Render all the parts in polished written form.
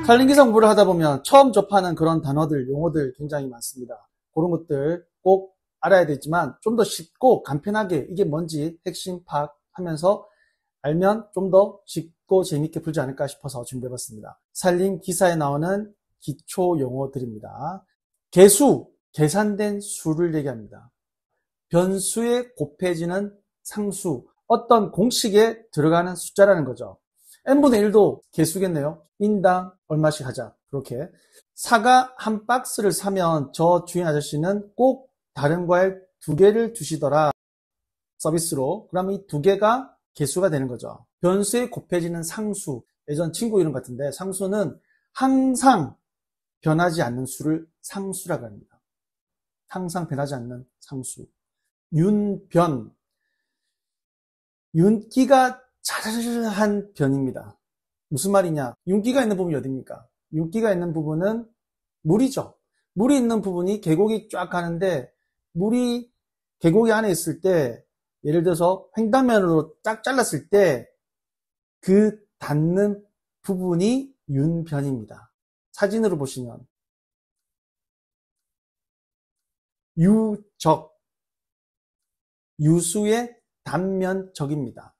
산림기사 공부를 하다 보면 처음 접하는 그런 단어들, 용어들 굉장히 많습니다. 그런 것들 꼭 알아야 되지만 좀 더 쉽고 간편하게 이게 뭔지 핵심 파악하면서 알면 좀 더 쉽고 재밌게 풀지 않을까 싶어서 준비해봤습니다. 산림기사에 나오는 기초 용어들입니다. 계수, 계산된 수를 얘기합니다. 변수에 곱해지는 상수, 어떤 공식에 들어가는 숫자라는 거죠. n분의 1도 개수겠네요. 인당 얼마씩 하자. 그렇게. 사과 한 박스를 사면 저 주인 아저씨는 꼭 다른 과일 2개를 주시더라. 서비스로. 그러면 이 2개가 개수가 되는 거죠. 변수에 곱해지는 상수. 예전 친구 이름 같은데 상수는 항상 변하지 않는 수를 상수라고 합니다. 항상 변하지 않는 상수. 윤변. 윤기가 자잘한 변입니다. 무슨 말이냐? 윤기가 있는 부분이 어디입니까? 윤기가 있는 부분은 물이죠. 물이 있는 부분이 계곡이 쫙 가는데 물이 계곡이 안에 있을 때 예를 들어서 횡단면으로 쫙 잘랐을 때 그 닿는 부분이 윤변입니다. 사진으로 보시면 유적, 유수의 단면적입니다.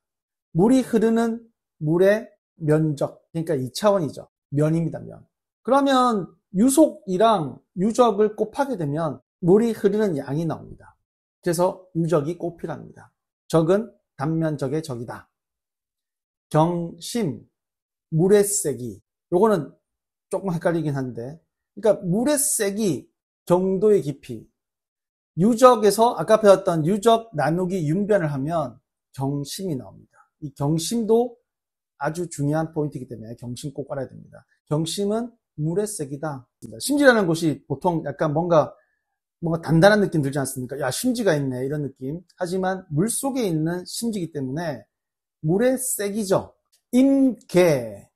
물이 흐르는 물의 면적, 그러니까 2차원이죠. 면입니다, 면. 그러면 유속이랑 유적을 곱하게 되면 물이 흐르는 양이 나옵니다. 그래서 유적이 꼭 필요합니다. 적은 단면적의 적이다. 경심, 물의 세기. 요거는 조금 헷갈리긴 한데, 그러니까 물의 세기, 경도의 깊이. 유적에서 아까 배웠던 유적 나누기 윤변을 하면 경심이 나옵니다. 이 경심도 아주 중요한 포인트이기 때문에 경심 꼭 알아야 됩니다. 경심은 물의 세기다. 심지라는 곳이 보통 약간 뭔가 단단한 느낌 들지 않습니까? 야, 심지가 있네 이런 느낌. 하지만 물 속에 있는 심지이기 때문에 물의 세기죠. 임계,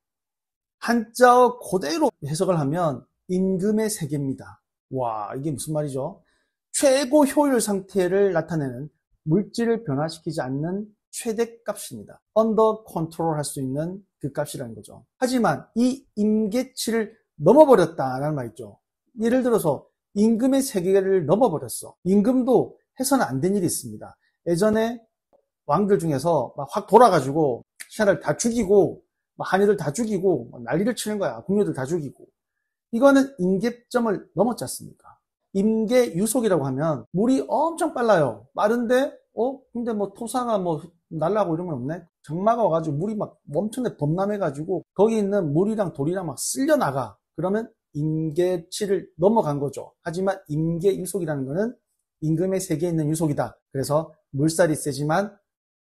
한자어 그대로 해석을 하면 임금의 세계입니다. 와, 이게 무슨 말이죠? 최고 효율 상태를 나타내는 물질을 변화시키지 않는 최대값입니다. 언더 컨트롤 할 수 있는 그 값이라는 거죠. 하지만 이 임계치를 넘어버렸다라는 말이죠. 예를 들어서 임금의 세계를 넘어버렸어. 임금도 해서는 안 된 일이 있습니다. 예전에 왕들 중에서 막 확 돌아가지고 신하를 다 죽이고 한이들 다 죽이고 난리를 치는 거야. 궁녀들 다 죽이고. 이거는 임계점을 넘었지 않습니까? 임계유속이라고 하면 물이 엄청 빨라요. 빠른데 근데 뭐 토사가 뭐 날라고 이런 건 없네. 장마가 와가지고 물이 막 엄청나게 범람해가지고 거기 있는 물이랑 돌이랑 막 쓸려 나가. 그러면 임계치를 넘어간 거죠. 하지만 임계유속이라는 거는 임금의 세계에 있는 유속이다. 그래서 물살이 세지만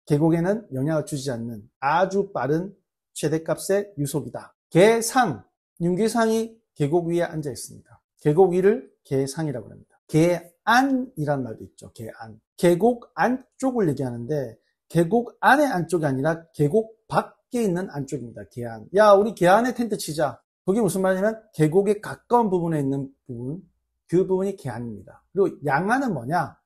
계곡에는 영향을 주지 않는 아주 빠른 최대값의 유속이다. 계상, 윤계상이 계곡 위에 앉아 있습니다. 계곡 위를 계상이라고 합니다. 계안이란 말도 있죠. 계안. 계곡 안쪽을 얘기하는데 계곡 안의 안쪽이 아니라 계곡 밖에 있는 안쪽입니다. 계안. 야, 우리 계안에 텐트 치자. 그게 무슨 말이냐면 계곡에 가까운 부분에 있는 부분, 그 부분이 계안입니다. 그리고 양안은 뭐냐?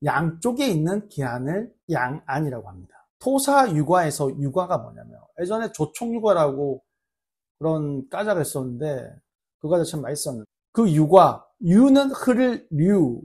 양쪽에 있는 계안을 양안이라고 합니다. 토사유과에서 유과가 뭐냐면 예전에 조총유과라고 그런 까자가 있었는데 그 과자 참 맛있었는데 그 유과, 유는 흐를 류,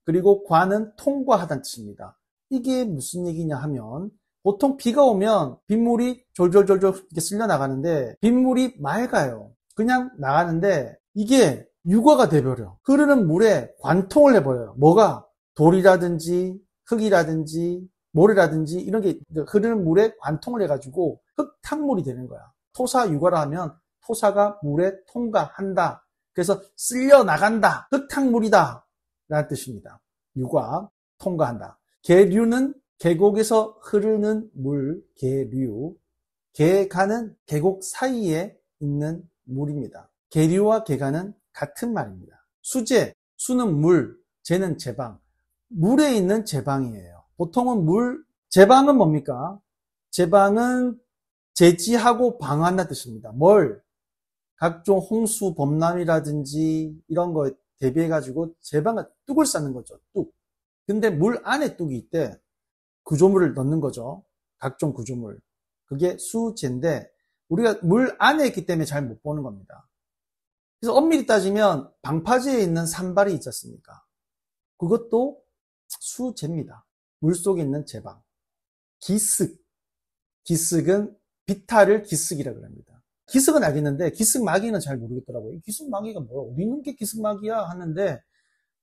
그리고 과는 통과하다는 뜻입니다. 이게 무슨 얘기냐 하면 보통 비가 오면 빗물이 졸졸졸졸 이렇게 쓸려 나가는데 빗물이 맑아요. 그냥 나가는데 이게 유과가 돼버려. 흐르는 물에 관통을 해버려요. 뭐가? 돌이라든지 흙이라든지 모래라든지 이런 게 흐르는 물에 관통을 해가지고 흙탕물이 되는 거야. 토사유과라 하면 토사가 물에 통과한다. 그래서 쓸려 나간다. 흙탕물이다. 라는 뜻입니다. 유과, 통과한다. 계류는 계곡에서 흐르는 물, 계류. 계가는 계곡 사이에 있는 물입니다. 계류와 계가는 같은 말입니다. 수제, 수는 물, 제는 제방. 물에 있는 제방이에요. 보통은 제방은 뭡니까? 제방은 제지하고 방어한다는 뜻입니다. 뭘? 각종 홍수, 범람이라든지 이런 거 대비해가지고 제방을 뚝을 쌓는 거죠. 뚝. 근데 물 안에 뚝이 있대. 구조물을 넣는 거죠. 각종 구조물. 그게 수제인데 우리가 물 안에 있기 때문에 잘 못 보는 겁니다. 그래서 엄밀히 따지면 방파제에 있는 산발이 있지 않습니까? 그것도 수제입니다. 물속에 있는 제방. 기슭. 기슭은 비타를 기슭이라고 합니다. 기슭은 알겠는데 기슭마귀는 잘 모르겠더라고요. 기슭마귀가 뭐야? 어디 있는 게 기슭마귀야? 하는데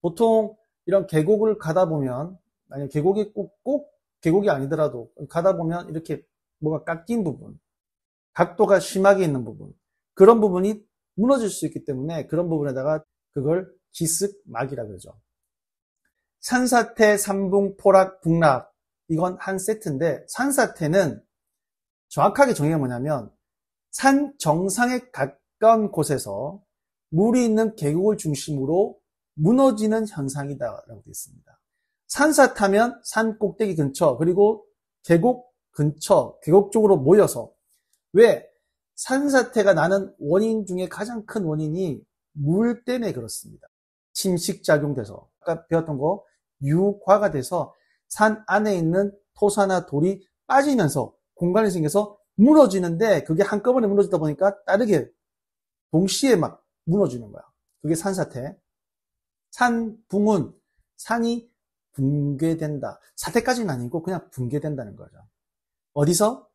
보통 이런 계곡을 가다 보면, 아니 계곡이 꼭 계곡이 아니더라도 가다 보면 이렇게 뭐가 깎인 부분, 각도가 심하게 있는 부분, 그런 부분이 무너질 수 있기 때문에 그런 부분에다가 그걸 기슭막이라고 그러죠. 산사태, 삼붕, 포락, 북락, 이건 한 세트인데, 산사태는 정확하게 정의가 뭐냐면 산 정상에 가까운 곳에서 물이 있는 계곡을 중심으로 무너지는 현상이다라고 되어 있습니다. 산사타면 산 꼭대기 근처, 그리고 계곡 근처, 계곡 쪽으로 모여서, 왜? 산사태가 나는 원인 중에 가장 큰 원인이 물 때문에 그렇습니다. 침식작용돼서, 아까 배웠던 거, 유화가 돼서 산 안에 있는 토사나 돌이 빠지면서 공간이 생겨서 무너지는데, 그게 한꺼번에 무너지다 보니까 빠르게 동시에 막 무너지는 거야. 그게 산사태. 산붕은 산이 붕괴된다. 사태까지는 아니고 그냥 붕괴된다는 거죠. 어디서?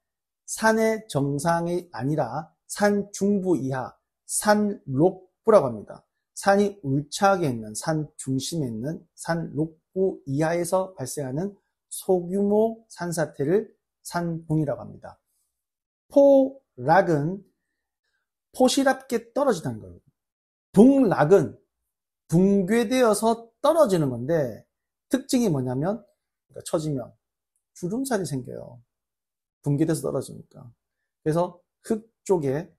산의 정상이 아니라 산 중부 이하, 산 록부라고 합니다. 산이 울창하게 있는, 산 중심에 있는 산 록부 이하에서 발생하는 소규모 산사태를 산붕이라고 합니다. 포락은 포시랍게 떨어지다는 거예요. 붕락은 붕괴되어서 떨어지는 건데, 특징이 뭐냐면, 그러니까 처지면 주름살이 생겨요. 붕괴돼서 떨어지니까. 그래서 흙 쪽에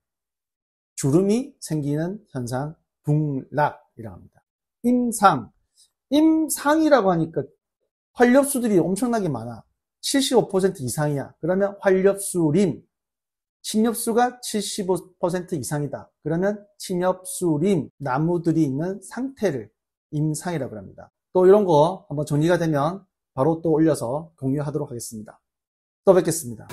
주름이 생기는 현상, 붕락이라고 합니다. 임상. 임상이라고 하니까 활엽수들이 엄청나게 많아. 75% 이상이야. 그러면 활엽수림. 침엽수가 75% 이상이다. 그러면 침엽수림, 나무들이 있는 상태를 임상이라고 합니다. 또 이런 거 한번 정리가 되면 바로 또 올려서 공유하도록 하겠습니다. 또 뵙겠습니다.